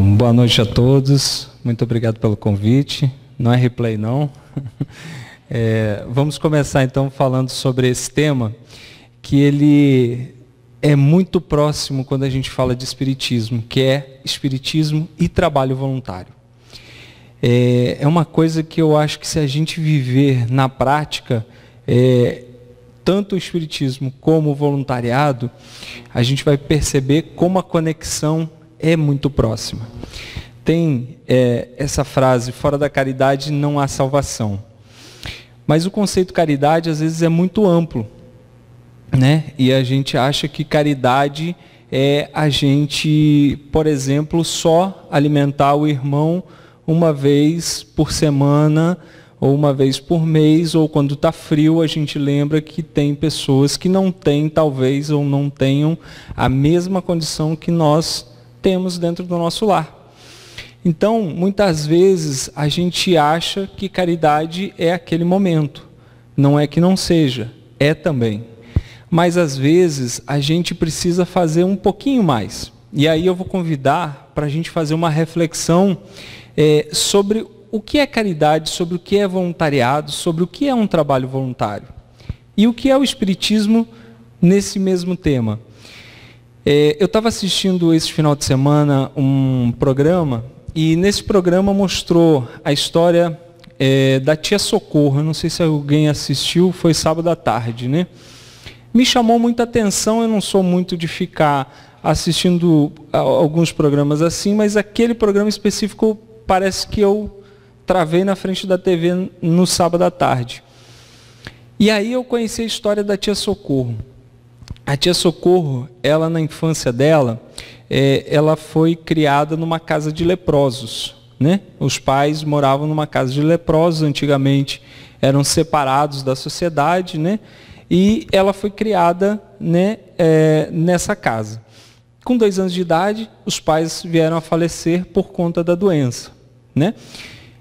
Boa noite a todos, muito obrigado pelo convite, não é replay não. Vamos começar então falando sobre esse tema, que ele é muito próximo quando a gente fala de espiritismo, que é espiritismo e trabalho voluntário. É uma coisa que eu acho que se a gente viver na prática, tanto o espiritismo como o voluntariado, a gente vai perceber como a conexão é muito próxima. Tem essa frase, fora da caridade não há salvação. Mas o conceito caridade às vezes é muito amplo, né? E a gente acha que caridade é a gente, por exemplo, só alimentar o irmão uma vez por semana, ou uma vez por mês, ou quando está frio, a gente lembra que tem pessoas que não têm, talvez, ou não tenham a mesma condição que nós temos dentro do nosso lar. Então, muitas vezes, a gente acha que caridade é aquele momento. Não é que não seja, é também. Mas, às vezes, a gente precisa fazer um pouquinho mais. E aí eu vou convidar para a gente fazer uma reflexão sobre o que é caridade, sobre o que é voluntariado, sobre o que é um trabalho voluntário. E o que é o espiritismo nesse mesmo tema. Eu estava assistindo esse final de semana um programa, e nesse programa mostrou a história da tia Socorro. Eu não sei se alguém assistiu, foi sábado à tarde, né? Me chamou muita atenção, eu não sou muito de ficar assistindo alguns programas assim, mas aquele programa específico parece que eu travei na frente da TV no sábado à tarde. E aí eu conheci a história da tia Socorro. A tia Socorro, ela na infância dela, ela foi criada numa casa de leprosos, né? Os pais moravam numa casa de leprosos, antigamente eram separados da sociedade, né? E ela foi criada, né, nessa casa. Com 2 anos de idade, os pais vieram a falecer por conta da doença, né?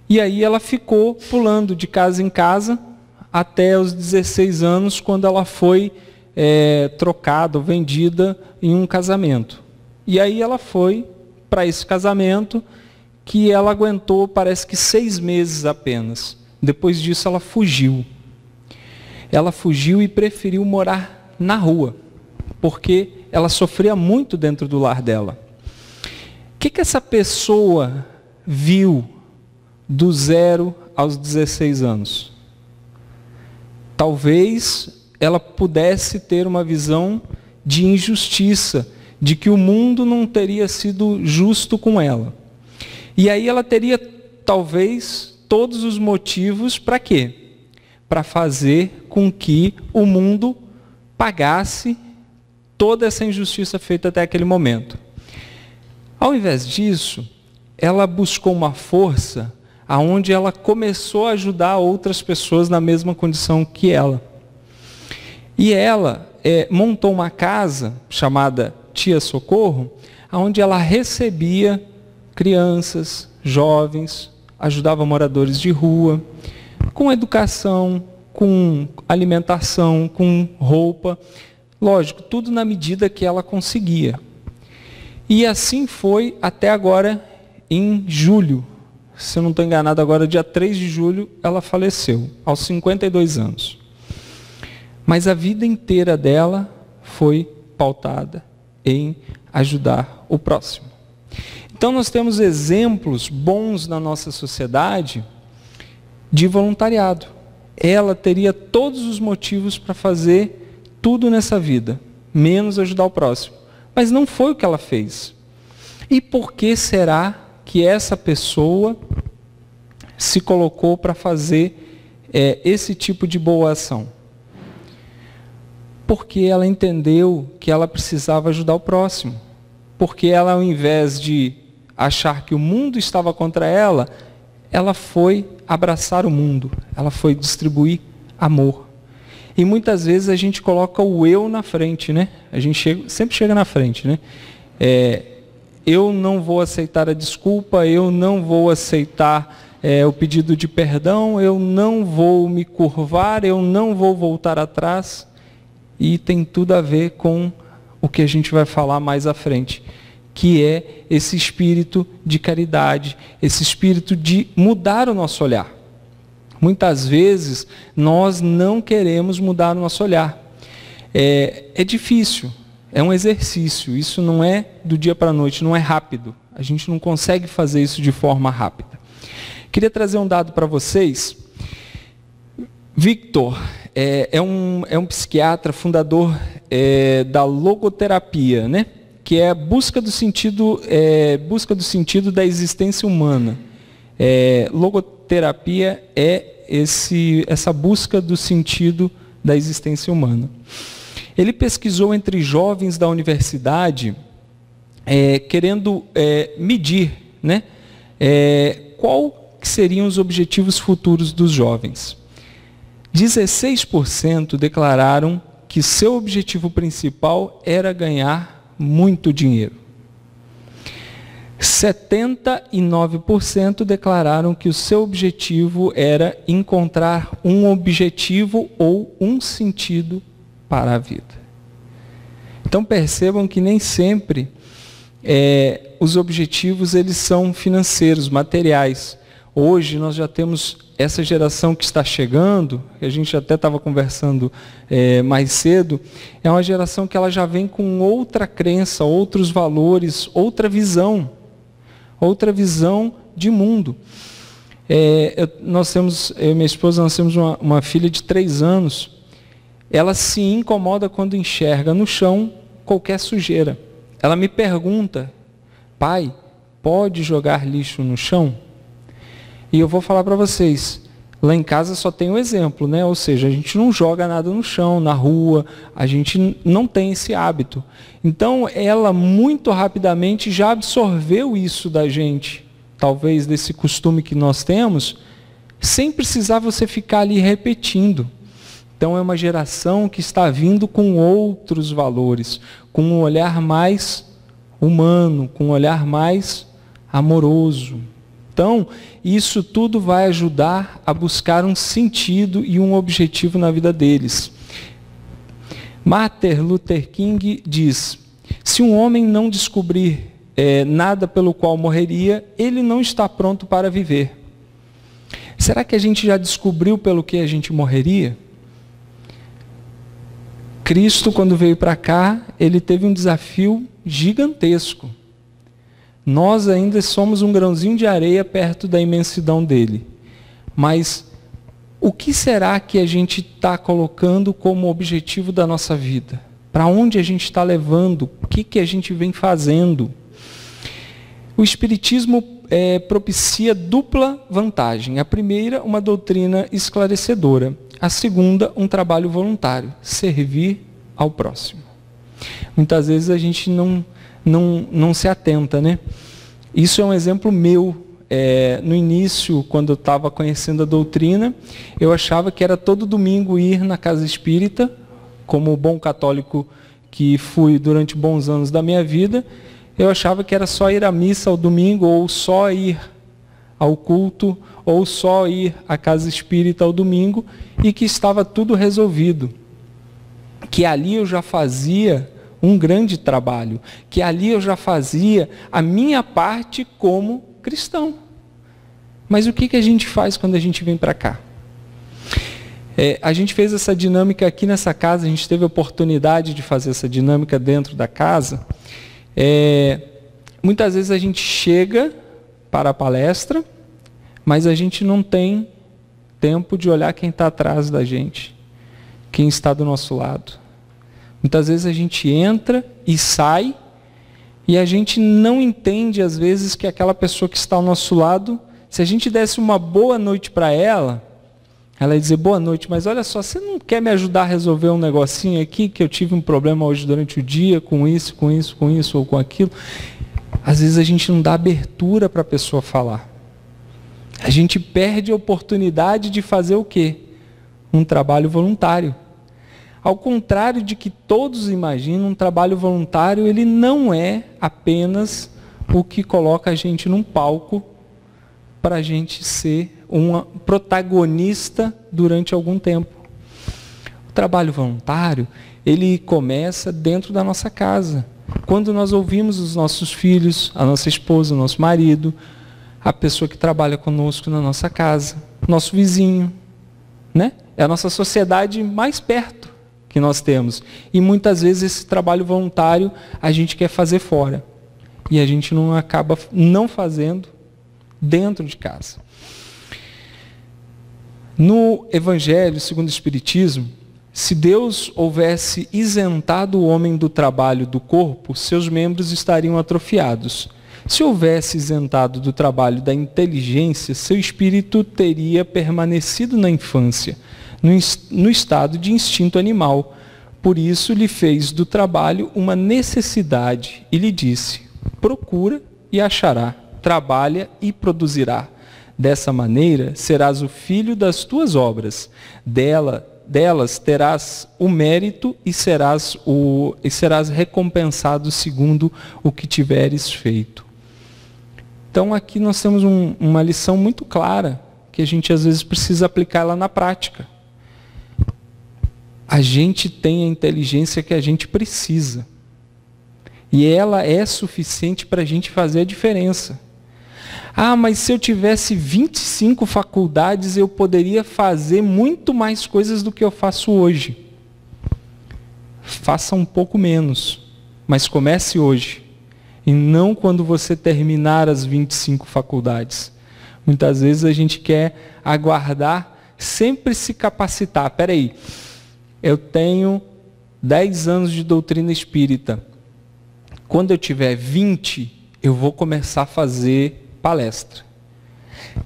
E aí ela ficou pulando de casa em casa até os 16 anos, quando ela foi trocada, vendida em um casamento. E aí ela foi para esse casamento, que ela aguentou, parece que 6 meses apenas. Depois disso ela fugiu. Ela fugiu e preferiu morar na rua, porque ela sofria muito dentro do lar dela. O que essa pessoa viu do 0 aos 16 anos? Talvez ela pudesse ter uma visão de injustiça, de que o mundo não teria sido justo com ela. E aí ela teria, talvez, todos os motivos para quê? Para fazer com que o mundo pagasse toda essa injustiça feita até aquele momento. Ao invés disso, ela buscou uma força aonde ela começou a ajudar outras pessoas na mesma condição que ela. E ela montou uma casa chamada Tia Socorro, onde ela recebia crianças, jovens, ajudava moradores de rua, com educação, com alimentação, com roupa. Lógico, tudo na medida que ela conseguia. E assim foi até agora, em julho. Se eu não estou enganado, agora dia 3 de julho, ela faleceu, aos 52 anos. Mas a vida inteira dela foi pautada em ajudar o próximo. Então nós temos exemplos bons na nossa sociedade de voluntariado. Ela teria todos os motivos para fazer tudo nessa vida, menos ajudar o próximo. Mas não foi o que ela fez. E por que será que essa pessoa se colocou para fazer esse tipo de boa ação? Porque ela entendeu que ela precisava ajudar o próximo. Porque ela, ao invés de achar que o mundo estava contra ela, ela foi abraçar o mundo, ela foi distribuir amor. E muitas vezes a gente coloca o eu na frente, né? A gente sempre chega na frente, né? Eu não vou aceitar a desculpa, eu não vou aceitar o pedido de perdão, eu não vou me curvar, eu não vou voltar atrás. E tem tudo a ver com o que a gente vai falar mais à frente, que é esse espírito de caridade, esse espírito de mudar o nosso olhar. Muitas vezes nós não queremos mudar o nosso olhar. É difícil, é um exercício, isso não é do dia para a noite, não é rápido. A gente não consegue fazer isso de forma rápida. Queria trazer um dado para vocês. Victor é um psiquiatra, fundador da logoterapia, né? Que é a busca do sentido da existência humana. Logoterapia é essa busca do sentido da existência humana. Ele pesquisou entre jovens da universidade, querendo medir, né? Qual que seriam os objetivos futuros dos jovens. 16% declararam que seu objetivo principal era ganhar muito dinheiro. 79% declararam que o seu objetivo era encontrar um objetivo ou um sentido para a vida. Então percebam que nem sempre os objetivos eles são financeiros, materiais. Hoje nós já temos essa geração que está chegando, que a gente até estava conversando mais cedo, é uma geração que ela já vem com outra crença, outros valores, outra visão de mundo. Eu e minha esposa, nós temos uma filha de 3 anos, ela se incomoda quando enxerga no chão qualquer sujeira. Ela me pergunta, pai, pode jogar lixo no chão? E eu vou falar para vocês, lá em casa só tem o exemplo, né? Ou seja, a gente não joga nada no chão, na rua, a gente não tem esse hábito. Então, ela muito rapidamente já absorveu isso da gente, talvez desse costume que nós temos, sem precisar você ficar ali repetindo. Então, é uma geração que está vindo com outros valores, com um olhar mais humano, com um olhar mais amoroso. Então, isso tudo vai ajudar a buscar um sentido e um objetivo na vida deles. Martin Luther King diz, se um homem não descobrir nada pelo qual morreria, ele não está pronto para viver. Será que a gente já descobriu pelo que a gente morreria? Cristo, quando veio para cá, ele teve um desafio gigantesco. Nós ainda somos um grãozinho de areia perto da imensidão dele. Mas o que será que a gente está colocando como objetivo da nossa vida? Para onde a gente está levando? O que a gente vem fazendo? O Espiritismo propicia dupla vantagem. A primeira, uma doutrina esclarecedora. A segunda, um trabalho voluntário. Servir ao próximo. Muitas vezes a gente não se atenta, né? Isso é um exemplo meu. No início, quando eu estava conhecendo a doutrina, eu achava que era todo domingo ir na casa espírita, como bom católico que fui durante bons anos da minha vida, eu achava que era só ir à missa ao domingo, ou só ir ao culto, ou só ir à casa espírita ao domingo, e que estava tudo resolvido. Que ali eu já fazia um grande trabalho, que ali eu já fazia a minha parte como cristão. Mas o que a gente faz quando a gente vem para cá? A gente fez essa dinâmica aqui nessa casa, a gente teve a oportunidade de fazer essa dinâmica dentro da casa. Muitas vezes a gente chega para a palestra, mas a gente não tem tempo de olhar quem está atrás da gente, quem está do nosso lado. Muitas vezes a gente entra e sai, e a gente não entende, às vezes, que aquela pessoa que está ao nosso lado, se a gente desse uma boa noite para ela ia dizer, boa noite, mas olha só, você não quer me ajudar a resolver um negocinho aqui, que eu tive um problema hoje durante o dia, com isso, ou com aquilo. Às vezes a gente não dá abertura para a pessoa falar. A gente perde a oportunidade de fazer o quê? Um trabalho voluntário. Ao contrário de que todos imaginam, um trabalho voluntário, ele não é apenas o que coloca a gente num palco para a gente ser um protagonista durante algum tempo. O trabalho voluntário, ele começa dentro da nossa casa. Quando nós ouvimos os nossos filhos, a nossa esposa, o nosso marido, a pessoa que trabalha conosco na nossa casa, nosso vizinho, né? É a nossa sociedade mais perto que nós temos. E muitas vezes esse trabalho voluntário a gente quer fazer fora. E a gente não acaba não fazendo dentro de casa. No Evangelho segundo o Espiritismo, se Deus houvesse isentado o homem do trabalho do corpo, seus membros estariam atrofiados. Se houvesse isentado do trabalho da inteligência, seu espírito teria permanecido na infância, no estado de instinto animal. Por isso lhe fez do trabalho uma necessidade e lhe disse: procura e achará, trabalha e produzirá. Dessa maneira serás o filho das tuas obras. Delas terás o mérito e serás recompensado segundo o que tiveres feito. Então aqui nós temos uma lição muito clara, que a gente às vezes precisa aplicar ela na prática. A gente tem a inteligência que a gente precisa. E ela é suficiente para a gente fazer a diferença. Ah, mas se eu tivesse 25 faculdades, eu poderia fazer muito mais coisas do que eu faço hoje. Faça um pouco menos, mas comece hoje. E não quando você terminar as 25 faculdades. Muitas vezes a gente quer aguardar, sempre se capacitar. Espera aí, eu tenho 10 anos de doutrina espírita. Quando eu tiver 20, eu vou começar a fazer palestra.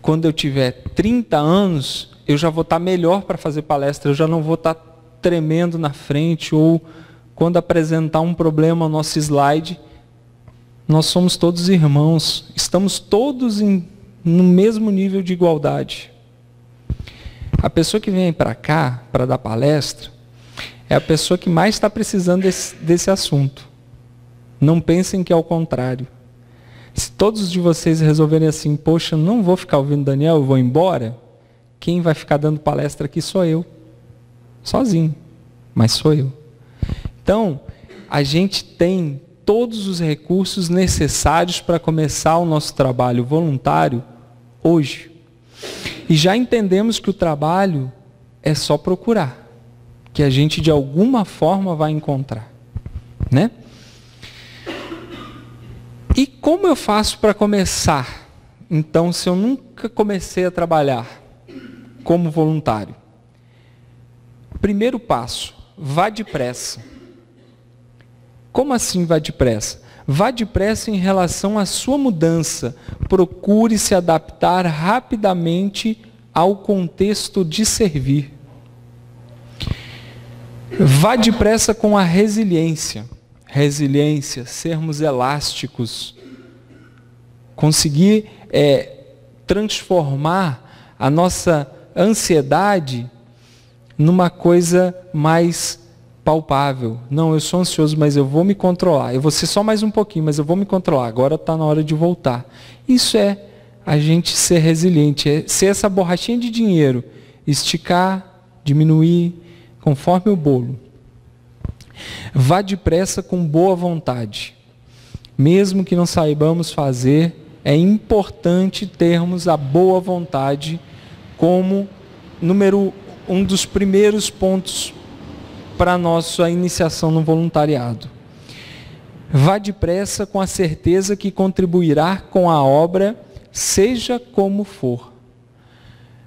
Quando eu tiver 30 anos, eu já vou estar melhor para fazer palestra, eu já não vou estar tremendo na frente, ou quando apresentar um problema no nosso slide, nós somos todos irmãos, estamos todos no mesmo nível de igualdade. A pessoa que vem para cá, para dar palestra, é a pessoa que mais está precisando desse assunto. Não pensem que é o contrário. Se todos de vocês resolverem assim, poxa, não vou ficar ouvindo Daniel, eu vou embora, quem vai ficar dando palestra aqui sou eu. Sozinho, mas sou eu. Então, a gente tem todos os recursos necessários para começar o nosso trabalho voluntário hoje. E já entendemos que o trabalho é só procurar, que a gente de alguma forma vai encontrar, né? E como eu faço para começar? Então, se eu nunca comecei a trabalhar como voluntário, primeiro passo, vá depressa. Como assim vá depressa? Vá depressa em relação à sua mudança. Procure se adaptar rapidamente ao contexto de servir. Vá depressa com a resiliência. Resiliência, sermos elásticos, conseguir transformar a nossa ansiedade numa coisa mais palpável. Não, eu sou ansioso, mas eu vou me controlar. Eu vou ser só mais um pouquinho, mas eu vou me controlar. Agora está na hora de voltar. Isso é a gente ser resiliente, é ser essa borrachinha de dinheiro, esticar, diminuir, conforme o bolo. Vá depressa com boa vontade. Mesmo que não saibamos fazer, é importante termos a boa vontade como um dos primeiros pontos para a nossa iniciação no voluntariado. Vá depressa com a certeza que contribuirá com a obra, seja como for.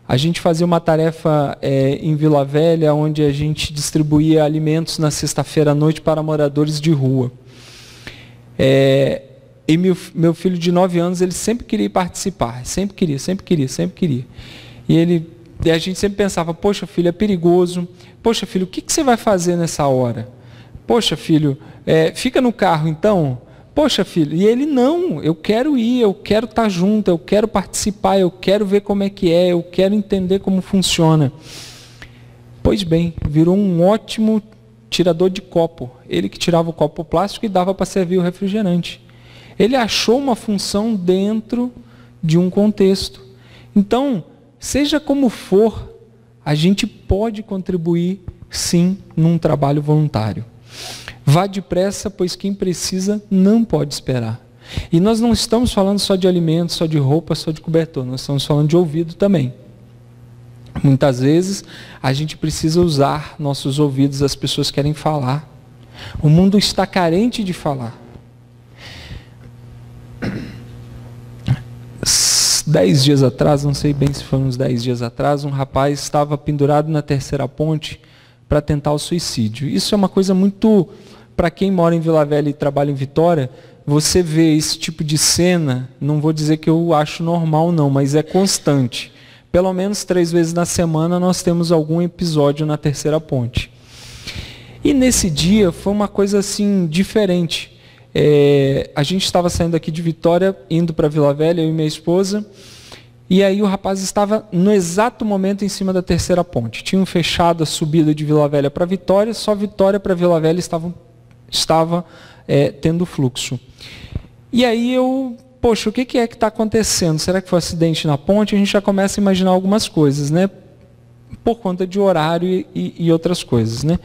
A gente fazia uma tarefa em Vila Velha, onde a gente distribuía alimentos na sexta-feira à noite para moradores de rua. E meu filho de 9 anos, ele sempre queria participar, sempre queria. E a gente sempre pensava, poxa filho, é perigoso. Poxa filho, o que você vai fazer nessa hora? Poxa filho, fica no carro então. Poxa filho, e ele não, eu quero ir, eu quero estar junto, eu quero participar, eu quero ver como é que é, eu quero entender como funciona. Pois bem, virou um ótimo tirador de copo. Ele que tirava o copo plástico e dava para servir o refrigerante. Ele achou uma função dentro de um contexto. Então, seja como for, a gente pode contribuir sim num trabalho voluntário. Vá depressa, pois quem precisa não pode esperar. E nós não estamos falando só de alimento, só de roupa, só de cobertor. Nós estamos falando de ouvido também. Muitas vezes a gente precisa usar nossos ouvidos, as pessoas querem falar. O mundo está carente de falar. 10 dias atrás, não sei bem se foram uns 10 dias atrás, um rapaz estava pendurado na terceira ponte para tentar o suicídio. Isso é uma coisa muito, para quem mora em Vila Velha e trabalha em Vitória, você vê esse tipo de cena, não vou dizer que eu acho normal não, mas é constante. Pelo menos 3 vezes na semana nós temos algum episódio na terceira ponte. E nesse dia foi uma coisa assim diferente. A gente estava saindo aqui de Vitória, indo para Vila Velha, eu e minha esposa, e aí o rapaz estava no exato momento em cima da terceira ponte. Tinham fechado a subida de Vila Velha para Vitória, só Vitória para Vila Velha estava tendo fluxo. E aí poxa, o que é que está acontecendo? Será que foi um acidente na ponte? A gente já começa a imaginar algumas coisas, né? Por conta de horário e outras coisas, né?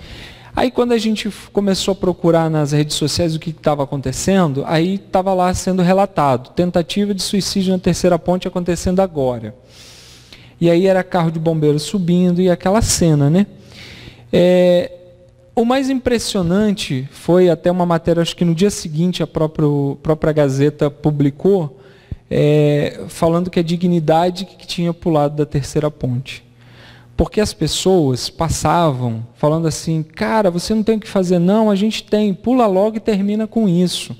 Aí quando a gente começou a procurar nas redes sociais o que estava acontecendo, aí estava lá sendo relatado, tentativa de suicídio na terceira ponte acontecendo agora. E aí era carro de bombeiro subindo e aquela cena, né? O mais impressionante foi até uma matéria, acho que no dia seguinte a própria Gazeta publicou, falando que a dignidade que tinha pulado da terceira ponte. Porque as pessoas passavam falando assim, cara, você não tem o que fazer não, a gente tem, pula logo e termina com isso.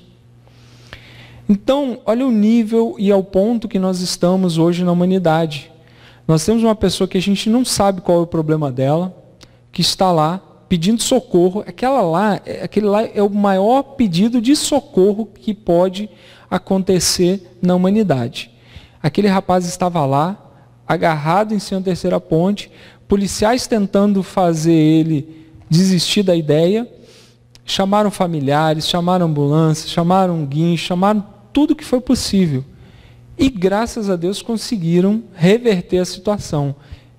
Então, olha o nível e ao ponto que nós estamos hoje na humanidade. Nós temos uma pessoa que a gente não sabe qual é o problema dela, que está lá pedindo socorro. Aquele lá é o maior pedido de socorro que pode acontecer na humanidade. Aquele rapaz estava lá, agarrado em cima da terceira ponte, policiais tentando fazer ele desistir da ideia, chamaram familiares, chamaram ambulância, chamaram um guincho, chamaram tudo que foi possível. E graças a Deus conseguiram reverter a situação.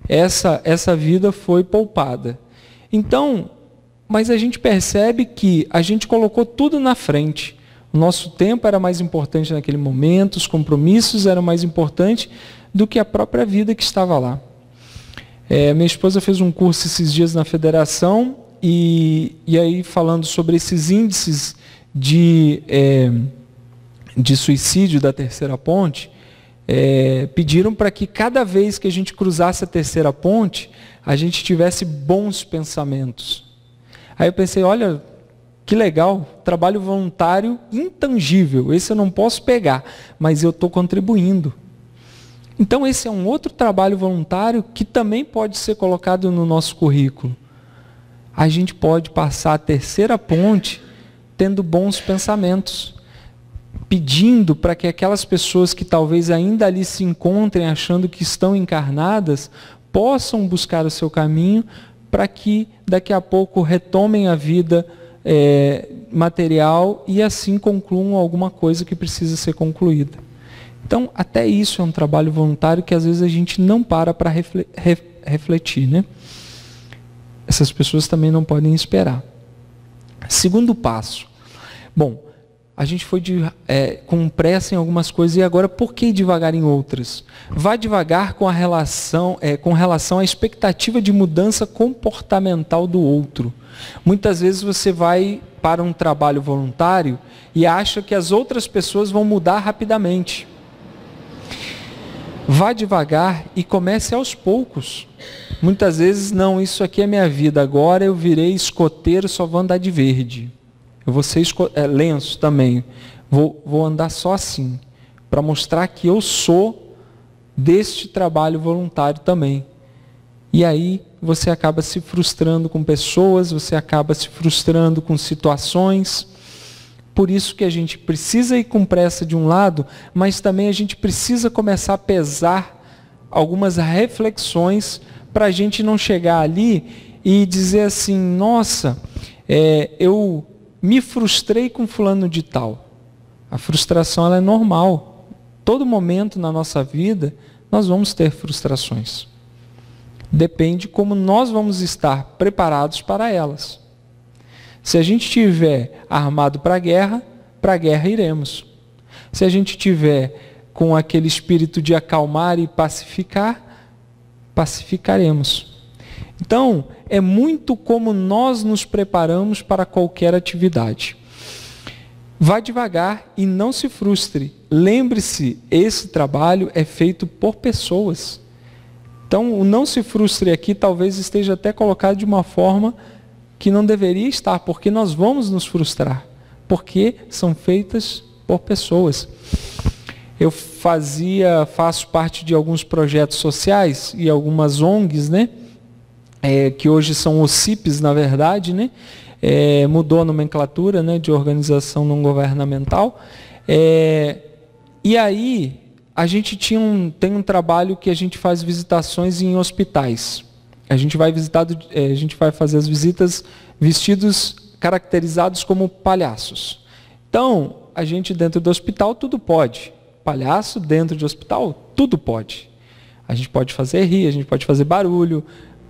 Essa vida foi poupada. Então, mas a gente percebe que a gente colocou tudo na frente. O nosso tempo era mais importante naquele momento, os compromissos eram mais importantes do que a própria vida que estava lá. Minha esposa fez um curso esses dias na federação e aí falando sobre esses índices de suicídio da terceira ponte, pediram para que cada vez que a gente cruzasse a terceira ponte, a gente tivesse bons pensamentos. Aí eu pensei, olha, que legal, trabalho voluntário intangível, esse eu não posso pegar, mas eu estou contribuindo. Então esse é um outro trabalho voluntário que também pode ser colocado no nosso currículo. A gente pode passar a terceira ponte tendo bons pensamentos, pedindo para que aquelas pessoas que talvez ainda ali se encontrem achando que estão encarnadas, possam buscar o seu caminho para que daqui a pouco retomem a vida material e assim concluam alguma coisa que precisa ser concluída. Então, até isso é um trabalho voluntário que às vezes a gente não para refletir, né? Essas pessoas também não podem esperar. Segundo passo. Bom, a gente foi com pressa em algumas coisas e agora por que devagar em outras? Vá devagar com relação à expectativa de mudança comportamental do outro. Muitas vezes você vai para um trabalho voluntário e acha que as outras pessoas vão mudar rapidamente. Vá devagar e comece aos poucos. Muitas vezes, não, isso aqui é minha vida, agora eu virei escoteiro, só vou andar de verde. Eu vou ser lenço também, vou andar só assim, para mostrar que eu sou deste trabalho voluntário também. E aí você acaba se frustrando com pessoas, você acaba se frustrando com situações. Por isso que a gente precisa ir com pressa de um lado, mas também a gente precisa começar a pesar algumas reflexões para a gente não chegar ali e dizer assim, nossa, eu me frustrei com fulano de tal. A frustração ela é normal. Todo momento na nossa vida nós vamos ter frustrações. Depende como nós vamos estar preparados para elas. Se a gente estiver armado para a guerra iremos. Se a gente estiver com aquele espírito de acalmar e pacificar, pacificaremos. Então, é muito como nós nos preparamos para qualquer atividade. Vá devagar e não se frustre. Lembre-se, esse trabalho é feito por pessoas. Então, o não se frustre aqui talvez esteja até colocado de uma forma que não deveria estar, porque nós vamos nos frustrar, porque são feitas por pessoas. Eu faço parte de alguns projetos sociais e algumas ONGs, né? Que hoje são OCIPs, na verdade, né? Mudou a nomenclatura, né, de organização não governamental. E aí, a gente tem um trabalho que a gente faz visitações em hospitais. A gente vai fazer as visitas vestidos, caracterizados como palhaços. Então, a gente dentro do hospital tudo pode. Palhaço dentro de hospital, tudo pode. A gente pode fazer rir, a gente pode fazer barulho,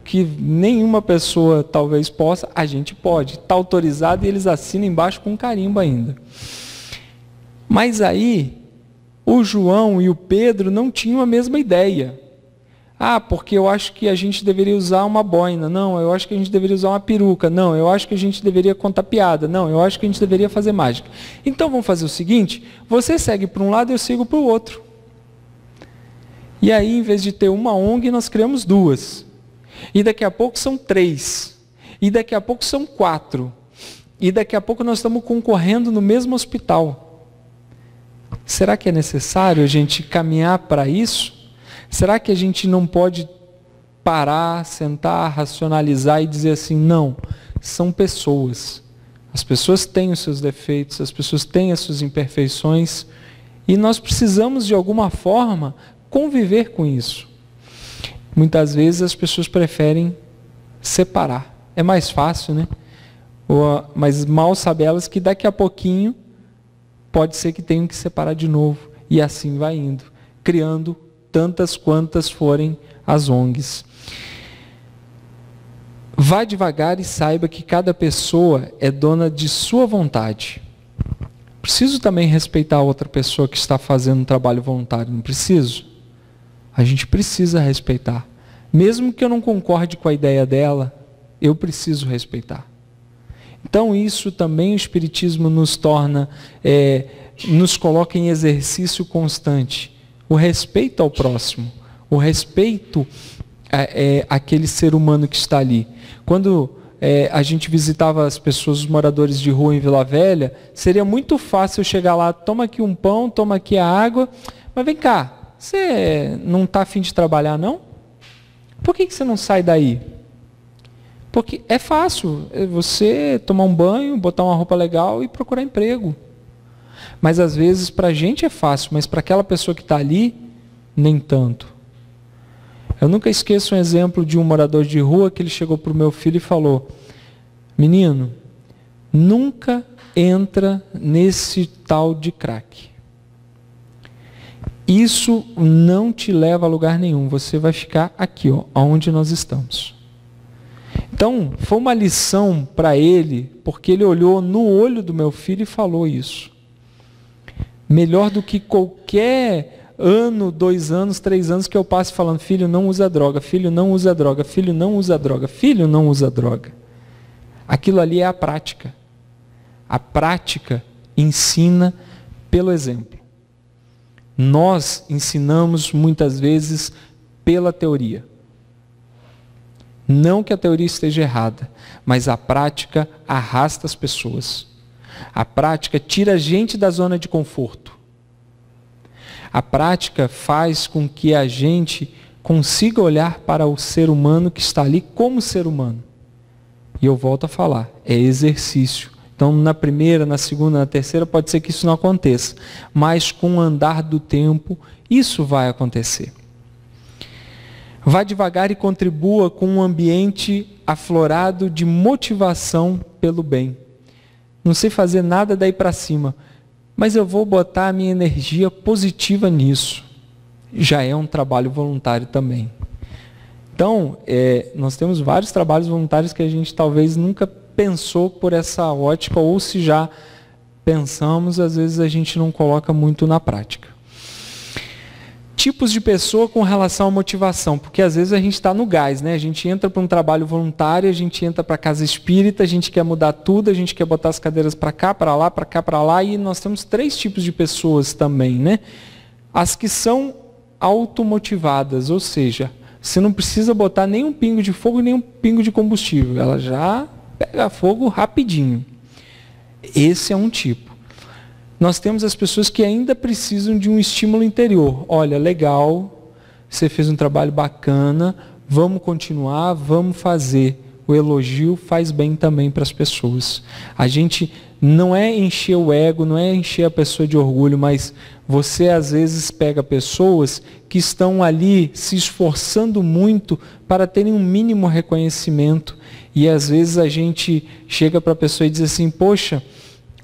que nenhuma pessoa talvez possa, a gente pode. Está autorizado e eles assinam embaixo com carimbo ainda. Mas aí, o João e o Pedro não tinham a mesma ideia. Porque eu acho que a gente deveria usar uma boina. Não, eu acho que a gente deveria usar uma peruca. Não, eu acho que a gente deveria contar piada. Não, eu acho que a gente deveria fazer mágica. Então vamos fazer o seguinte, você segue para um lado e eu sigo para o outro. E aí, em vez de ter uma ONG, nós criamos duas. E daqui a pouco são 3. E daqui a pouco são 4. E daqui a pouco nós estamos concorrendo no mesmo hospital. Será que é necessário a gente caminhar para isso? Será que a gente não pode parar, sentar, racionalizar e dizer assim, não, são pessoas. As pessoas têm os seus defeitos, as pessoas têm as suas imperfeições e nós precisamos de alguma forma conviver com isso. Muitas vezes as pessoas preferem separar. É mais fácil, né? Mas mal sabem elas que daqui a pouquinho pode ser que tenham que separar de novo. E assim vai indo, criando tantas quantas forem as ONGs. Vá devagar e saiba que cada pessoa é dona de sua vontade. Preciso também respeitar a outra pessoa que está fazendo um trabalho voluntário, não preciso? A gente precisa respeitar. Mesmo que eu não concorde com a ideia dela, eu preciso respeitar. Então isso também o Espiritismo nos torna, nos coloca em exercício constante. O respeito ao próximo, o respeito àquele ser humano que está ali. Quando a gente visitava as pessoas, os moradores de rua em Vila Velha, seria muito fácil eu chegar lá, toma aqui um pão, toma aqui a água, mas vem cá, você não está a fim de trabalhar não? Por que você não sai daí? Porque é fácil você tomar um banho, botar uma roupa legal e procurar emprego. Mas às vezes para a gente é fácil, mas para aquela pessoa que está ali, nem tanto. Eu nunca esqueço um exemplo de um morador de rua que ele chegou para o meu filho e falou, menino, nunca entra nesse tal de crack. Isso não te leva a lugar nenhum, você vai ficar aqui, onde nós estamos. Então, foi uma lição para ele, porque ele olhou no olho do meu filho e falou isso. Melhor do que qualquer ano, 2 anos, 3 anos que eu passe falando, filho, não usa droga, filho, não usa droga, filho, não usa droga, filho, não usa droga. Aquilo ali é a prática. A prática ensina pelo exemplo. Nós ensinamos muitas vezes pela teoria. Não que a teoria esteja errada, mas a prática arrasta as pessoas. A prática tira a gente da zona de conforto. A prática faz com que a gente consiga olhar para o ser humano que está ali como ser humano. E eu volto a falar, é exercício. Então, na primeira, na segunda, na terceira, pode ser que isso não aconteça. Mas com o andar do tempo, isso vai acontecer. Vá devagar e contribua com um ambiente aflorado de motivação pelo bem. Não sei fazer nada daí para cima, mas eu vou botar a minha energia positiva nisso. Já é um trabalho voluntário também. Então, nós temos vários trabalhos voluntários que a gente talvez nunca pensou por essa ótica, ou se já pensamos, às vezes a gente não coloca muito na prática. Tipos de pessoa com relação à motivação, porque às vezes a gente está no gás, né? A gente entra para um trabalho voluntário, a gente entra para a casa espírita, a gente quer mudar tudo, a gente quer botar as cadeiras para cá, para lá, para cá, para lá, e nós temos 3 tipos de pessoas também, né? As que são automotivadas, ou seja, você não precisa botar nem um pingo de fogo, nem um pingo de combustível, ela já pega fogo rapidinho. Esse é um tipo. Nós temos as pessoas que ainda precisam de um estímulo interior. Olha, legal, você fez um trabalho bacana, vamos continuar, vamos fazer. O elogio faz bem também para as pessoas. A gente não é encher o ego, não é encher a pessoa de orgulho, mas você às vezes pega pessoas que estão ali se esforçando muito para terem um mínimo reconhecimento. E às vezes a gente chega para a pessoa e diz assim, poxa,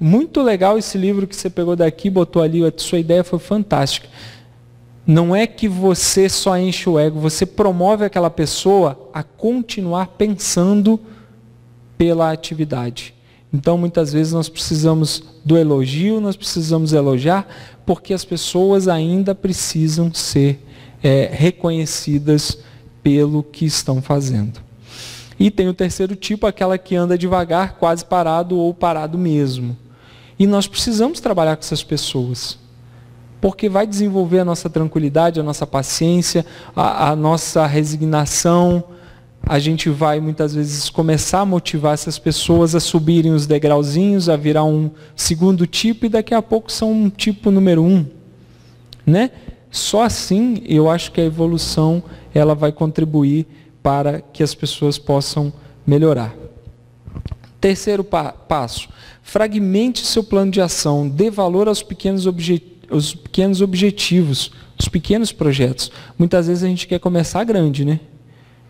muito legal esse livro que você pegou daqui, botou ali, a sua ideia foi fantástica. Não é que você só enche o ego, você promove aquela pessoa a continuar pensando pela atividade. Então, muitas vezes nós precisamos do elogio, nós precisamos elogiar, porque as pessoas ainda precisam ser reconhecidas pelo que estão fazendo. E tem o terceiro tipo, aquela que anda devagar, quase parado ou parado mesmo. E nós precisamos trabalhar com essas pessoas, porque vai desenvolver a nossa tranquilidade, a nossa paciência, a nossa resignação. A gente vai muitas vezes começar a motivar essas pessoas a subirem os degrauzinhos, a virar um segundo tipo, e daqui a pouco são um tipo número 1. Né? Só assim eu acho que a evolução ela vai contribuir para que as pessoas possam melhorar. Terceiro passo, fragmente seu plano de ação, dê valor aos pequenos objetivos, os pequenos projetos. Muitas vezes a gente quer começar grande, né?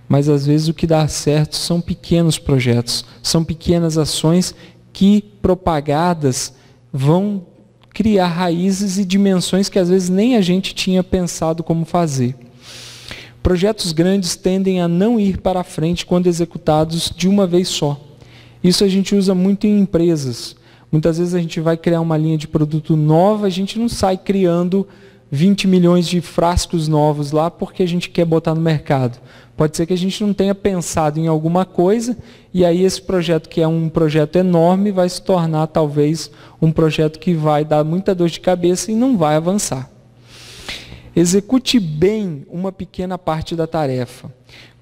Mas às vezes o que dá certo são pequenos projetos, são pequenas ações que, propagadas, vão criar raízes e dimensões que às vezes nem a gente tinha pensado como fazer. Projetos grandes tendem a não ir para a frente quando executados de uma vez só. Isso a gente usa muito em empresas. Muitas vezes a gente vai criar uma linha de produto nova, a gente não sai criando 20 milhões de frascos novos lá porque a gente quer botar no mercado. Pode ser que a gente não tenha pensado em alguma coisa e aí esse projeto, que é um projeto enorme, vai se tornar talvez um projeto que vai dar muita dor de cabeça e não vai avançar. Execute bem uma pequena parte da tarefa.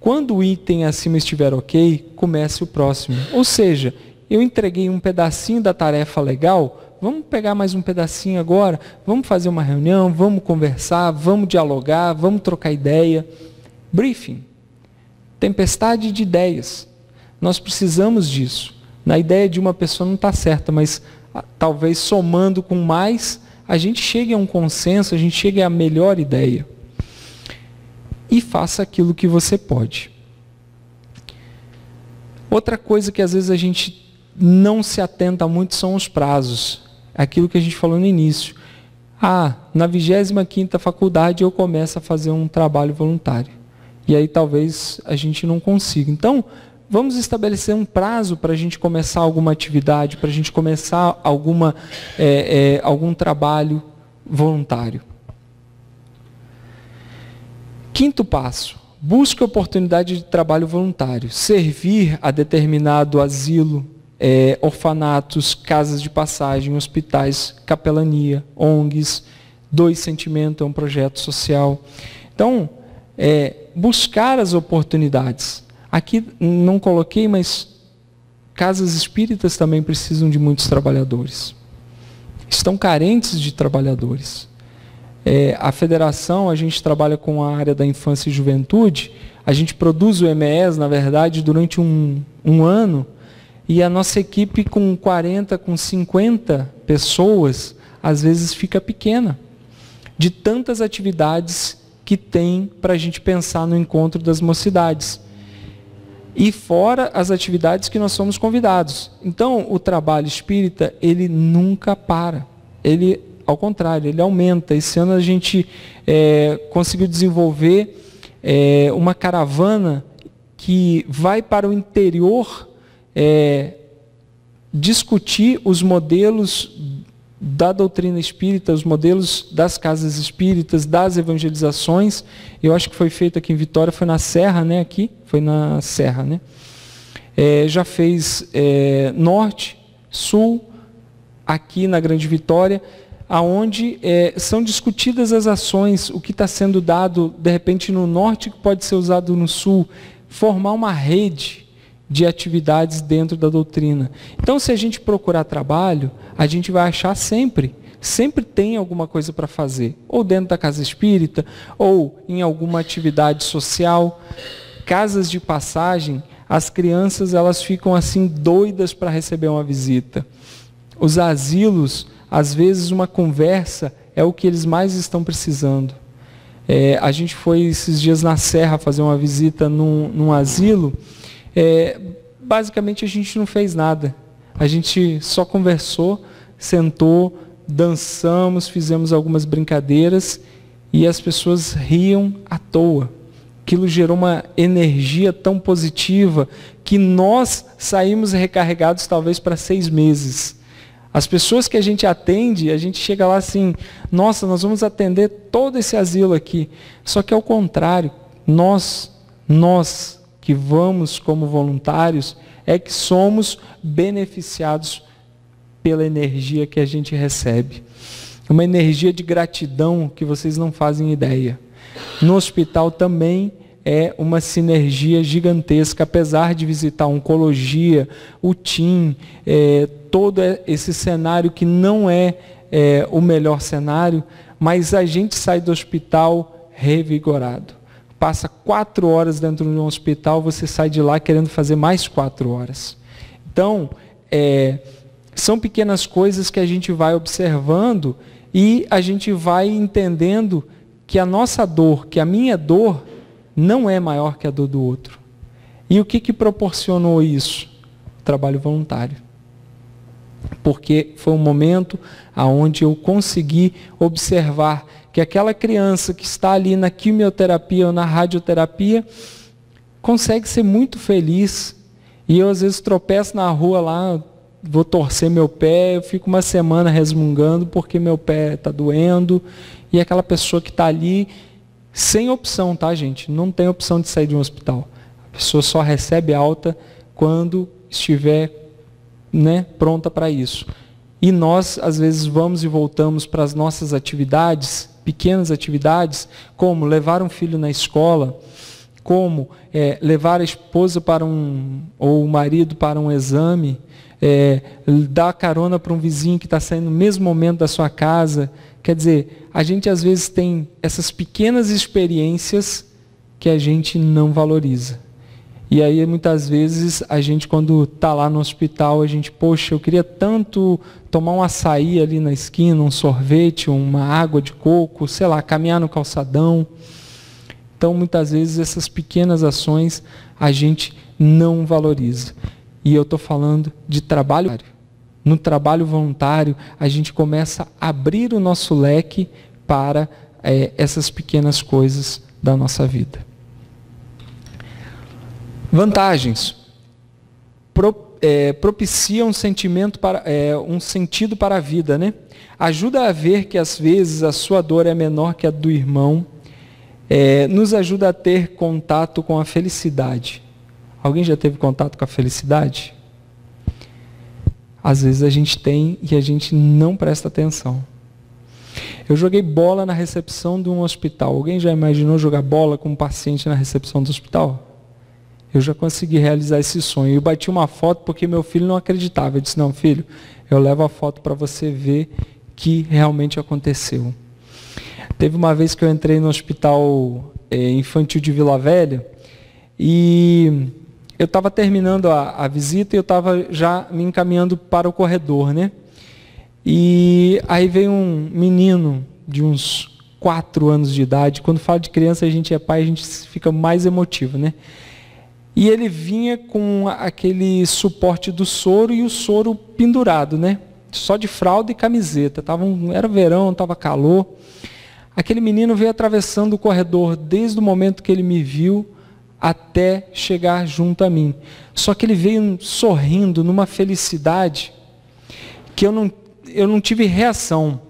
Quando o item acima estiver ok, comece o próximo. Ou seja, eu entreguei um pedacinho da tarefa legal, vamos pegar mais um pedacinho agora, vamos fazer uma reunião, vamos conversar, vamos dialogar, vamos trocar ideia. Briefing. Tempestade de ideias. Nós precisamos disso. Na ideia de uma pessoa não está certa, mas talvez somando com mais, a gente chegue a um consenso, a gente chegue à melhor ideia. E faça aquilo que você pode. Outra coisa que às vezes a gente não se atenta muito são os prazos. Aquilo que a gente falou no início. Na 25ª faculdade eu começo a fazer um trabalho voluntário. E aí talvez a gente não consiga. Então, vamos estabelecer um prazo para a gente começar alguma atividade, para a gente começar algum trabalho voluntário. Quinto passo, busque oportunidade de trabalho voluntário. Servir a determinado asilo, orfanatos, casas de passagem, hospitais, capelania, ONGs. Dois Sentimento é um projeto social. Então, buscar as oportunidades. Aqui não coloquei, mas casas espíritas também precisam de muitos trabalhadores. Estão carentes de trabalhadores. A federação, a gente trabalha com a área da infância e juventude, a gente produz o MES, na verdade, durante um ano, e a nossa equipe com 40, com 50 pessoas, às vezes fica pequena, de tantas atividades que tem para a gente pensar no encontro das mocidades. E fora as atividades que nós somos convidados. Então, o trabalho espírita, ele nunca para. Ele, ao contrário, ele aumenta. Esse ano a gente conseguiu desenvolver uma caravana que vai para o interior discutir os modelos da doutrina espírita, os modelos das casas espíritas, das evangelizações. Eu acho que foi feito aqui em Vitória, foi na Serra, né? Aqui, foi na Serra, né? Já fez Norte, Sul, aqui na Grande Vitória, aonde são discutidas as ações, o que está sendo dado, de repente, no Norte, que pode ser usado no Sul, formar uma rede de atividades dentro da doutrina. Então, se a gente procurar trabalho, a gente vai achar sempre tem alguma coisa para fazer, ou dentro da casa espírita, ou em alguma atividade social. Casas de passagem, as crianças elas ficam assim doidas para receber uma visita. Os asilos, às vezes uma conversa é o que eles mais estão precisando. A gente foi esses dias na Serra fazer uma visita num asilo. Basicamente a gente não fez nada. A gente só conversou, sentou, dançamos, fizemos algumas brincadeiras e as pessoas riam à toa. Aquilo gerou uma energia tão positiva que nós saímos recarregados talvez para 6 meses. As pessoas que a gente atende, a gente chega lá assim, nossa, nós vamos atender todo esse asilo aqui. Só que ao contrário, nós que vamos como voluntários, é que somos beneficiados pela energia que a gente recebe. Uma energia de gratidão que vocês não fazem ideia. No hospital também é uma sinergia gigantesca, apesar de visitar a oncologia, o TIM, todo esse cenário que não é o melhor cenário, mas a gente sai do hospital revigorado. Passa 4 horas dentro de um hospital, você sai de lá querendo fazer mais 4 horas. Então, são pequenas coisas que a gente vai observando e a gente vai entendendo que a nossa dor, que a minha dor, não é maior que a dor do outro. E o que proporcionou isso? O trabalho voluntário. Porque foi um momento onde eu consegui observar que aquela criança que está ali na quimioterapia ou na radioterapia consegue ser muito feliz. E eu às vezes tropeço na rua lá, vou torcer meu pé, eu fico uma semana resmungando porque meu pé está doendo. E aquela pessoa que está ali, sem opção, tá, gente? Não tem opção de sair de um hospital. A pessoa só recebe alta quando estiver, pronta para isso. E nós, às vezes, vamos e voltamos para as nossas atividades, pequenas atividades, como levar um filho na escola, como levar a esposa ou o marido para um exame, dar carona para um vizinho que está saindo no mesmo momento da sua casa. Quer dizer, a gente às vezes tem essas pequenas experiências que a gente não valoriza. E aí, muitas vezes, a gente, quando está lá no hospital, a gente, poxa, eu queria tanto tomar um açaí ali na esquina, um sorvete, uma água de coco, sei lá, caminhar no calçadão. Então, muitas vezes, essas pequenas ações a gente não valoriza. E eu estou falando de trabalho. No trabalho voluntário, a gente começa a abrir o nosso leque para essas pequenas coisas da nossa vida. Vantagens. Propicia um sentido para a vida, né? Ajuda a ver que às vezes a sua dor é menor que a do irmão. Nos ajuda a ter contato com a felicidade. Alguém já teve contato com a felicidade? Às vezes a gente tem e a gente não presta atenção. Eu joguei bola na recepção de um hospital. Alguém já imaginou jogar bola com um paciente na recepção do hospital? Eu já consegui realizar esse sonho. Eu bati uma foto porque meu filho não acreditava. Eu disse, não, filho, eu levo a foto para você ver que realmente aconteceu. Teve uma vez que eu entrei no hospital infantil de Vila Velha e eu estava terminando a visita e eu estava já me encaminhando para o corredor, né? E aí veio um menino de uns 4 anos de idade. Quando fala de criança, a gente é pai, a gente fica mais emotivo, né? E ele vinha com aquele suporte do soro e o soro pendurado, né? Só de fralda e camiseta. Era verão, estava calor. Aquele menino veio atravessando o corredor desde o momento que ele me viu até chegar junto a mim. Só que ele veio sorrindo, numa felicidade, que eu não tive reação.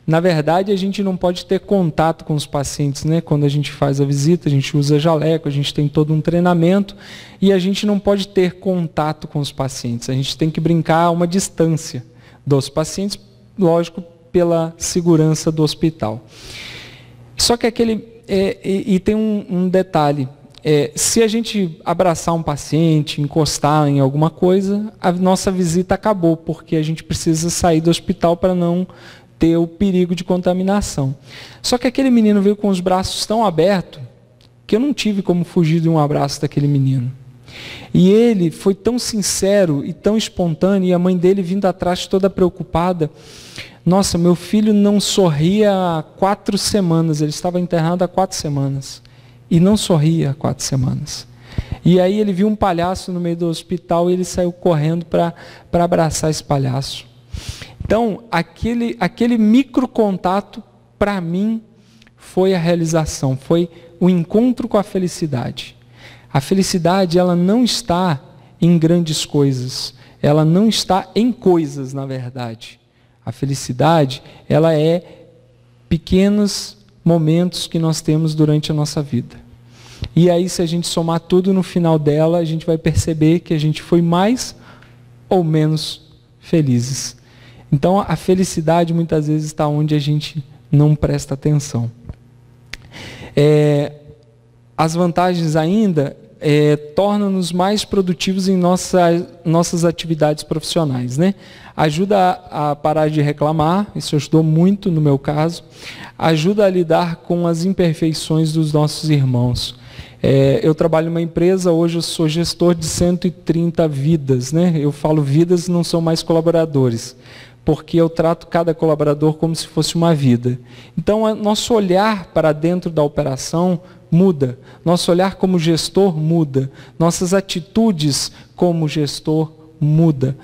Na verdade, a gente não pode ter contato com os pacientes, né? Quando a gente faz a visita, a gente usa jaleco, a gente tem todo um treinamento, e a gente não pode ter contato com os pacientes. A gente tem que brincar a uma distância dos pacientes, lógico, pela segurança do hospital. Só que e tem um detalhe, se a gente abraçar um paciente, encostar em alguma coisa, a nossa visita acabou, porque a gente precisa sair do hospital para não ter o perigo de contaminação. Só que aquele menino veio com os braços tão abertos, que eu não tive como fugir de um abraço daquele menino. E ele foi tão sincero e tão espontâneo, e a mãe dele vindo atrás toda preocupada. Nossa, meu filho não sorria há 4 semanas, ele estava internado há 4 semanas, e não sorria há 4 semanas. E aí ele viu um palhaço no meio do hospital, e ele saiu correndo para abraçar esse palhaço. Então, aquele micro contato, para mim, foi a realização, foi o encontro com a felicidade. A felicidade, ela não está em grandes coisas, ela não está em coisas, na verdade. A felicidade, ela é pequenos momentos que nós temos durante a nossa vida. E aí, se a gente somar tudo no final dela, a gente vai perceber que a gente foi mais ou menos felizes. Então, a felicidade muitas vezes está onde a gente não presta atenção. As vantagens ainda tornam-nos mais produtivos em nossas atividades profissionais, né? Ajuda a parar de reclamar, isso ajudou muito no meu caso. Ajuda a lidar com as imperfeições dos nossos irmãos. Eu trabalho numa empresa, hoje eu sou gestor de 130 vidas, né? Eu falo vidas, não são mais colaboradores, porque eu trato cada colaborador como se fosse uma vida. Então, nosso olhar para dentro da operação muda, nosso olhar como gestor muda, nossas atitudes como gestor muda,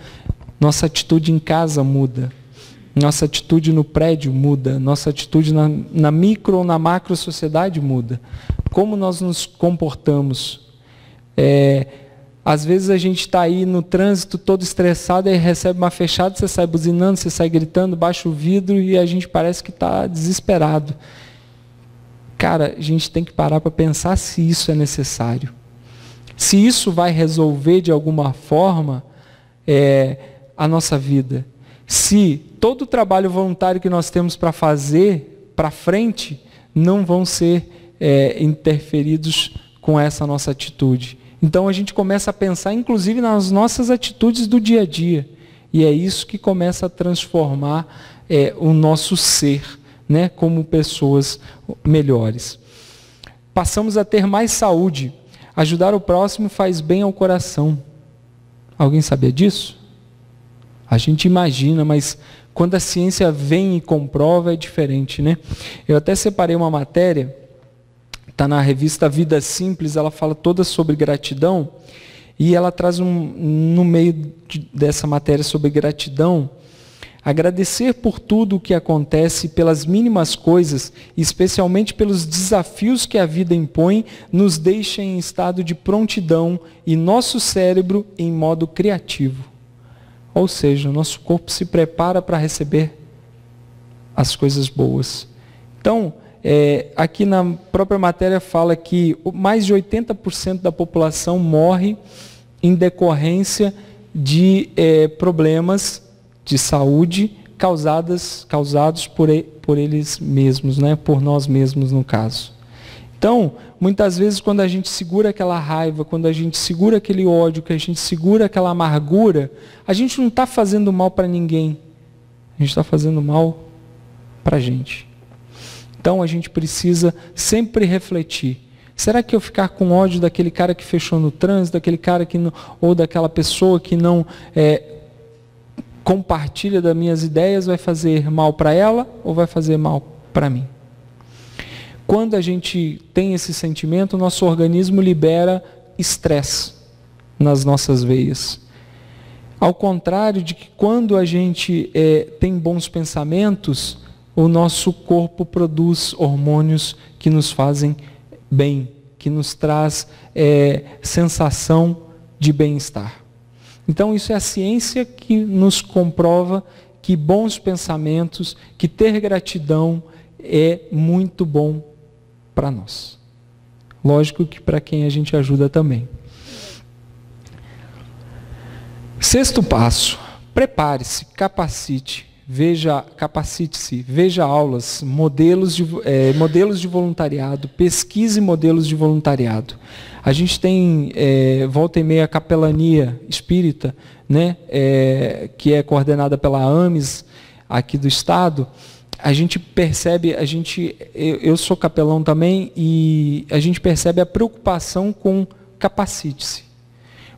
nossa atitude em casa muda, nossa atitude no prédio muda, nossa atitude na micro ou na macro sociedade muda. Como nós nos comportamos. Às vezes a gente está aí no trânsito todo estressado e recebe uma fechada, você sai buzinando, você sai gritando, baixa o vidro e a gente parece que está desesperado. Cara, a gente tem que parar para pensar se isso é necessário. Se isso vai resolver de alguma forma a nossa vida. Se todo o trabalho voluntário que nós temos para fazer para frente não vão ser interferidos com essa nossa atitude. Então a gente começa a pensar, inclusive, nas nossas atitudes do dia a dia. E é isso que começa a transformar o nosso ser, né, como pessoas melhores. Passamos a ter mais saúde. Ajudar o próximo faz bem ao coração. Alguém sabia disso? A gente imagina, mas quando a ciência vem e comprova é diferente, né? Eu até separei uma matéria, está na revista Vida Simples, ela fala toda sobre gratidão, e ela traz no meio dessa matéria sobre gratidão, agradecer por tudo o que acontece, pelas mínimas coisas, especialmente pelos desafios que a vida impõe, nos deixa em estado de prontidão e nosso cérebro em modo criativo. Ou seja, o nosso corpo se prepara para receber as coisas boas. Então, aqui na própria matéria fala que mais de 80% da população morre em decorrência de problemas de saúde causados por eles mesmos, né? Por nós mesmos no caso. Então, muitas vezes quando a gente segura aquela raiva, quando a gente segura aquele ódio, que a gente segura aquela amargura, a gente não está fazendo mal para ninguém. A gente está fazendo mal para a gente. Então a gente precisa sempre refletir. Será que eu ficar com ódio daquele cara que fechou no trânsito, daquele cara que não, ou daquela pessoa que não compartilha das minhas ideias, vai fazer mal para ela ou vai fazer mal para mim? Quando a gente tem esse sentimento, o nosso organismo libera estresse nas nossas veias. Ao contrário de que quando a gente tem bons pensamentos, o nosso corpo produz hormônios que nos fazem bem, que nos traz sensação de bem-estar. Então, isso é a ciência que nos comprova que bons pensamentos, que ter gratidão é muito bom para nós. Lógico que para quem a gente ajuda também. Sexto passo, prepare-se, capacite-se, veja aulas, modelos de voluntariado, pesquise modelos de voluntariado. A gente tem, volta e meia, a capelania espírita, né, que é coordenada pela AMES, aqui do Estado. A gente percebe, eu sou capelão também, e a gente percebe a preocupação com capacite-se.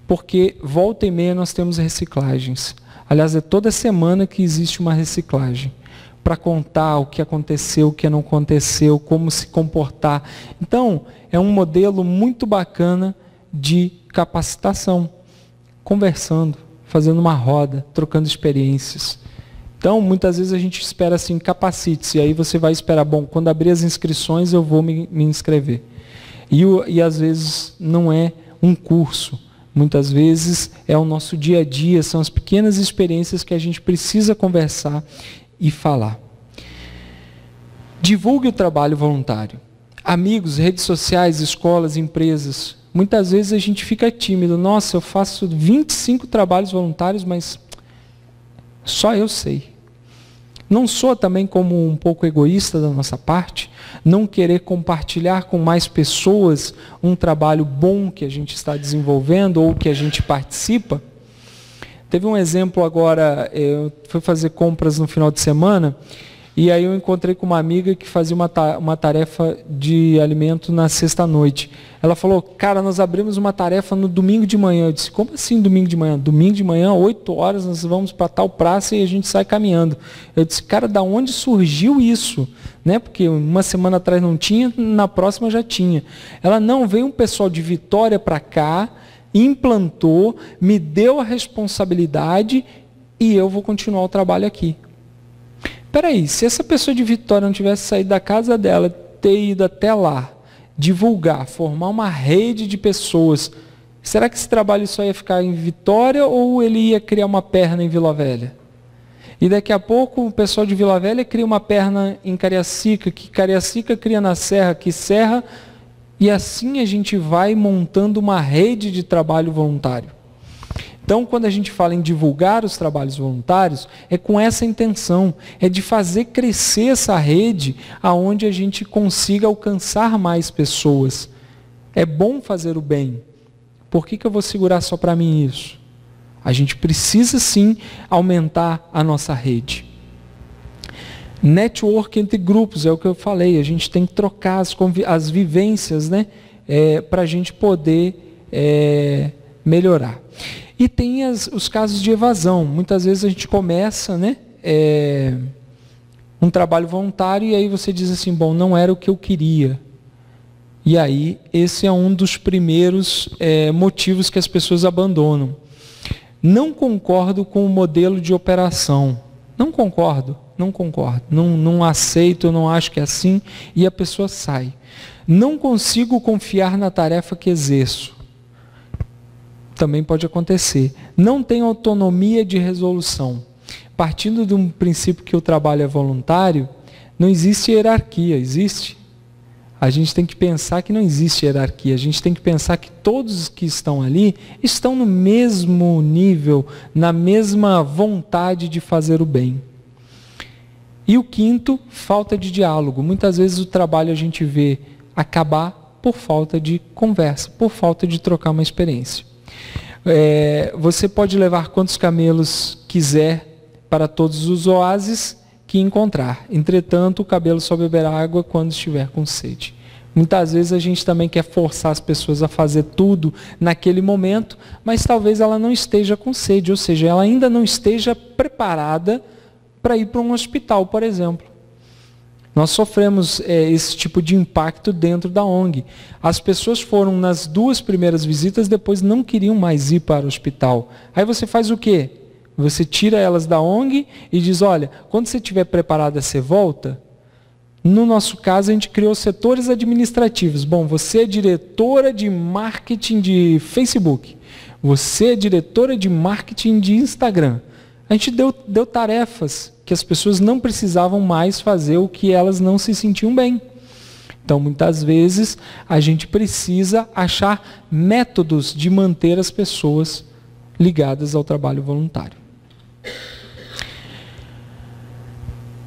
Porque volta e meia nós temos reciclagens. Aliás, é toda semana que existe uma reciclagem, para contar o que aconteceu, o que não aconteceu, como se comportar. Então, é um modelo muito bacana de capacitação, conversando, fazendo uma roda, trocando experiências. Então, muitas vezes a gente espera assim, capacite-se, e aí você vai esperar, bom, quando abrir as inscrições eu vou me inscrever. E às vezes não é um curso, muitas vezes é o nosso dia a dia, são as pequenas experiências que a gente precisa conversar e falar. Divulgue o trabalho voluntário. Amigos, redes sociais, escolas, empresas. Muitas vezes a gente fica tímido. Nossa, eu faço 25 trabalhos voluntários, mas só eu sei. Não soa também como um pouco egoísta da nossa parte? Não querer compartilhar com mais pessoas um trabalho bom que a gente está desenvolvendo ou que a gente participa? Teve um exemplo agora, eu fui fazer compras no final de semana, e aí eu encontrei com uma amiga que fazia uma tarefa de alimento na sexta-noite. Ela falou, cara, nós abrimos uma tarefa no domingo de manhã. Eu disse, como assim domingo de manhã? Domingo de manhã, 8 horas, nós vamos para tal praça e a gente sai caminhando. Eu disse, cara, da onde surgiu isso? Né? Porque uma semana atrás não tinha, na próxima já tinha. Ela, não, veio um pessoal de Vitória para cá, implantou, me deu a responsabilidade e eu vou continuar o trabalho aqui. Peraí, se essa pessoa de Vitória não tivesse saído da casa dela, ter ido até lá, divulgar, formar uma rede de pessoas, será que esse trabalho só ia ficar em Vitória ou ele ia criar uma perna em Vila Velha? E daqui a pouco o pessoal de Vila Velha cria uma perna em Cariacica, que Cariacica cria na Serra, que Serra, e assim a gente vai montando uma rede de trabalho voluntário. Então, quando a gente fala em divulgar os trabalhos voluntários, é com essa intenção, é de fazer crescer essa rede aonde a gente consiga alcançar mais pessoas. É bom fazer o bem. Por que eu vou segurar só para mim isso? A gente precisa sim aumentar a nossa rede. Network entre grupos, é o que eu falei, a gente tem que trocar as vivências, né, para a gente poder melhorar. E tem os casos de evasão. Muitas vezes a gente começa, né, um trabalho voluntário e aí você diz assim, bom, não era o que eu queria. E aí esse é um dos primeiros motivos que as pessoas abandonam. Não concordo com o modelo de operação. Não concordo. Não aceito, eu não acho que é assim. E a pessoa sai. Não consigo confiar na tarefa que exerço. Também pode acontecer. Não tem autonomia de resolução. Partindo de um princípio que o trabalho é voluntário, não existe hierarquia, existe? A gente tem que pensar que não existe hierarquia, a gente tem que pensar que todos que estão ali estão no mesmo nível, na mesma vontade de fazer o bem. E o quinto, falta de diálogo. Muitas vezes o trabalho a gente vê acabar por falta de conversa, por falta de trocar uma experiência. Você pode levar quantos camelos quiser para todos os oásis que encontrar. Entretanto, o camelo só beberá água quando estiver com sede. Muitas vezes a gente também quer forçar as pessoas a fazer tudo naquele momento, mas talvez ela não esteja com sede, ou seja, ela ainda não esteja preparada para ir para um hospital, por exemplo. Nós sofremos esse tipo de impacto dentro da ONG. As pessoas foram nas 2 primeiras visitas, depois não queriam mais ir para o hospital. Aí você faz o quê? Você tira elas da ONG e diz, olha, quando você estiver preparada, você volta? No nosso caso, a gente criou setores administrativos. Bom, você é diretora de marketing de Facebook. Você é diretora de marketing de Instagram. A gente deu tarefas que as pessoas não precisavam mais fazer o que elas não se sentiam bem. Então, muitas vezes, a gente precisa achar métodos de manter as pessoas ligadas ao trabalho voluntário.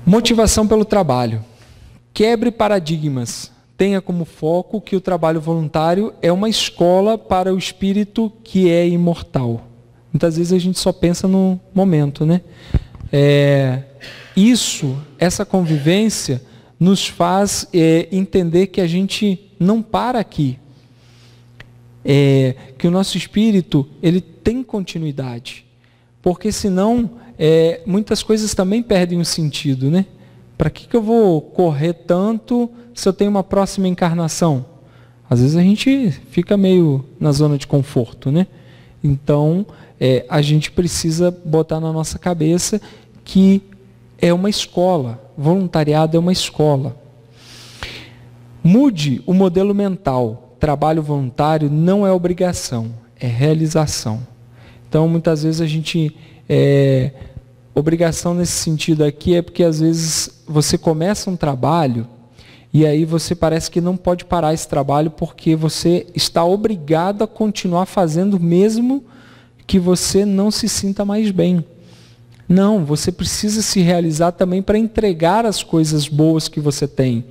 Motivação pelo trabalho. Quebre paradigmas. Tenha como foco que o trabalho voluntário é uma escola para o espírito que é imortal. Muitas vezes a gente só pensa no momento, né? Essa convivência nos faz entender que a gente não para aqui. Que o nosso espírito ele tem continuidade. Porque senão muitas coisas também perdem o sentido, né? Para que eu vou correr tanto se eu tenho uma próxima encarnação? Às vezes a gente fica meio na zona de conforto, né? Então, a gente precisa botar na nossa cabeça que é uma escola. Voluntariado é uma escola. Mude o modelo mental. Trabalho voluntário não é obrigação, é realização. Então, muitas vezes a gente... obrigação nesse sentido aqui é porque às vezes você começa um trabalho e aí você parece que não pode parar esse trabalho porque você está obrigado a continuar fazendo mesmo que você não se sinta mais bem. Não, você precisa se realizar também para entregar as coisas boas que você tem.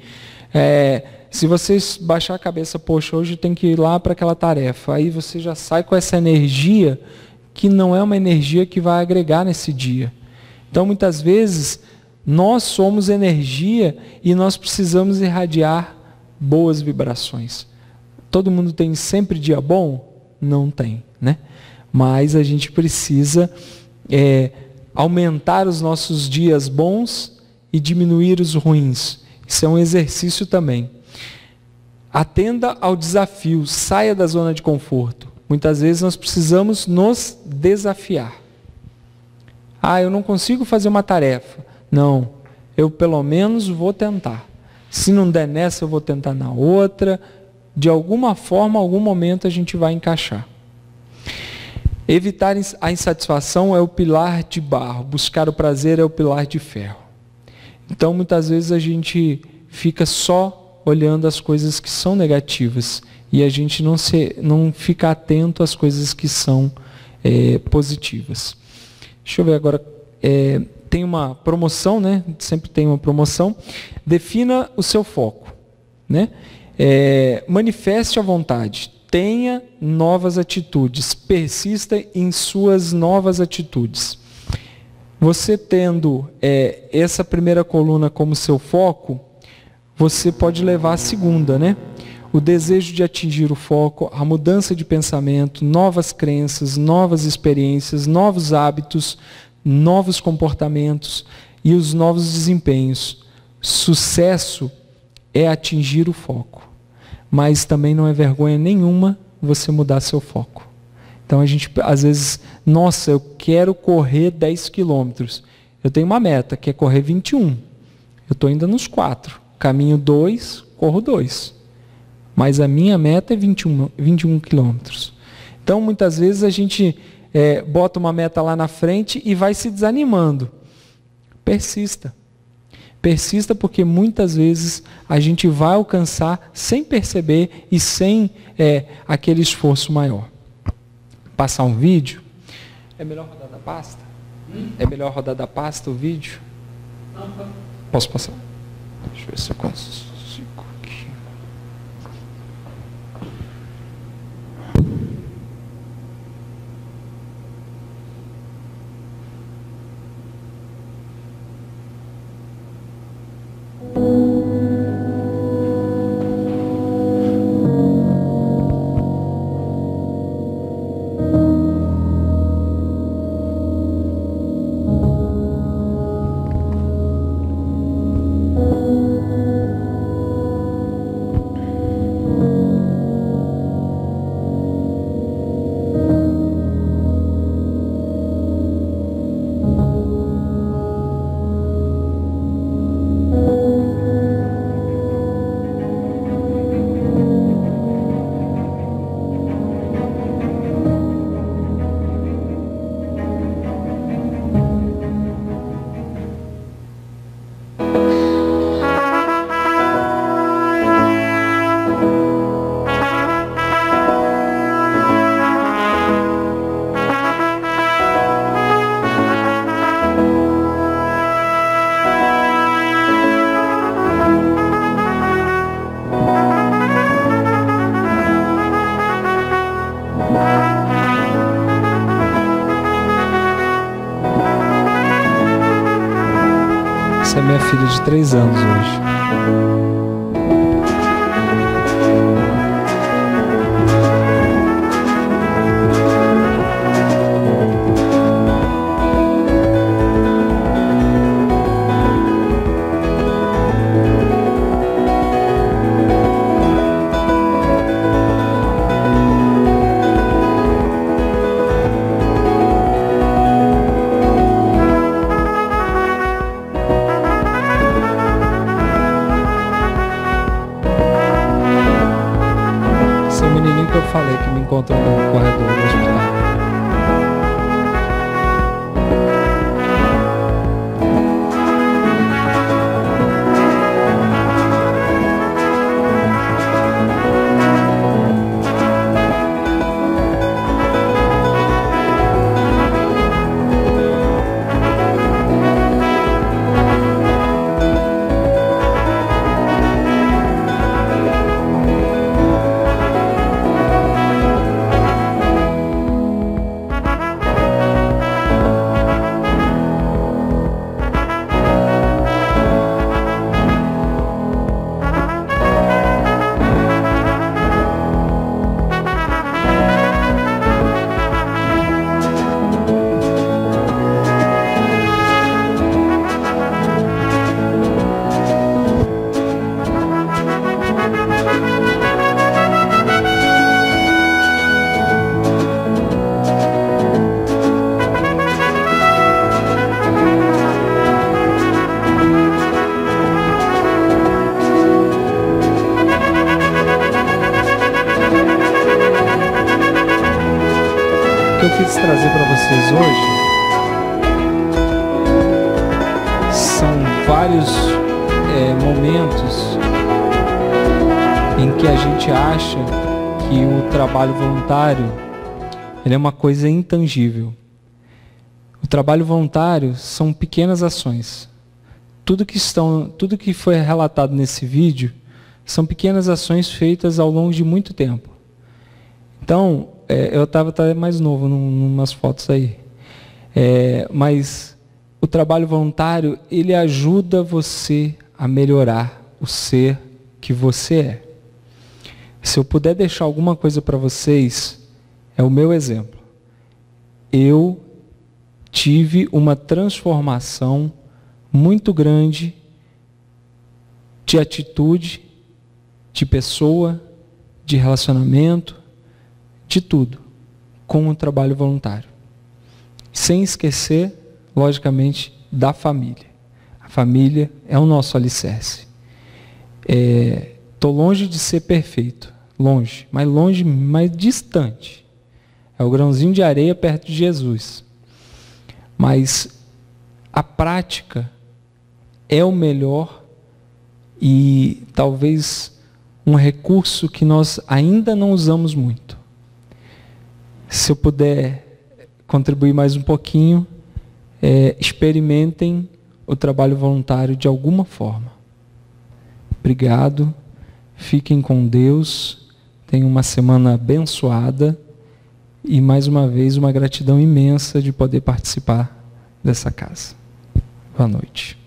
Se você baixar a cabeça, poxa, hoje tem que ir lá para aquela tarefa, aí você já sai com essa energia que não é uma energia que vai agregar nesse dia. Então, muitas vezes, nós somos energia e nós precisamos irradiar boas vibrações. Todo mundo tem sempre dia bom? Não tem, né? Mas a gente precisa aumentar os nossos dias bons e diminuir os ruins. Isso é um exercício também. Atenda ao desafio, saia da zona de conforto. Muitas vezes nós precisamos nos desafiar. Eu não consigo fazer uma tarefa. Não, eu pelo menos vou tentar. Se não der nessa, eu vou tentar na outra. De alguma forma, algum momento a gente vai encaixar. Evitar a insatisfação é o pilar de barro. Buscar o prazer é o pilar de ferro. Então, muitas vezes a gente fica só olhando as coisas que são negativas. E a gente não fica atento às coisas que são positivas. Deixa eu ver agora, tem uma promoção, né? Sempre tem uma promoção. Defina o seu foco, né? Manifeste a vontade, tenha novas atitudes, persista em suas novas atitudes. Você tendo essa primeira coluna como seu foco, você pode levar a segunda, né? O desejo de atingir o foco, a mudança de pensamento, novas crenças, novas experiências, novos hábitos, novos comportamentos e os novos desempenhos. Sucesso é atingir o foco, mas também não é vergonha nenhuma você mudar seu foco. Então a gente, às vezes, nossa, eu quero correr 10 quilômetros. Eu tenho uma meta, que é correr 21. Eu estou ainda nos 4. Caminho 2, corro 2. Mas a minha meta é 21 quilômetros. Então, muitas vezes, a gente bota uma meta lá na frente e vai se desanimando. Persista. Persista porque muitas vezes a gente vai alcançar sem perceber e sem aquele esforço maior. Passar um vídeo. É melhor rodar da pasta? É melhor rodar da pasta o vídeo? Posso passar? Deixa eu ver se eu consigo. filha de 3 anos hoje. Eu falei que me encontrou no corredor do hospital. O que eu quis trazer para vocês hoje são vários momentos em que a gente acha que o trabalho voluntário ele é uma coisa intangível. O trabalho voluntário são pequenas ações. Tudo que foi relatado nesse vídeo são pequenas ações feitas ao longo de muito tempo. Então, eu estava até mais novo numas fotos aí. Mas o trabalho voluntário, ele ajuda você a melhorar o ser que você é. Se eu puder deixar alguma coisa para vocês, é o meu exemplo. Eu tive uma transformação muito grande de atitude, de pessoa, de relacionamento, de tudo, com o trabalho voluntário. Sem esquecer, logicamente, da família. A família é o nosso alicerce. Estou longe de ser perfeito, longe, mais distante. É o grãozinho de areia perto de Jesus. Mas a prática é o melhor e talvez um recurso que nós ainda não usamos muito. Se eu puder contribuir mais um pouquinho, experimentem o trabalho voluntário de alguma forma. Obrigado, fiquem com Deus, tenham uma semana abençoada e mais uma vez uma gratidão imensa de poder participar dessa casa. Boa noite.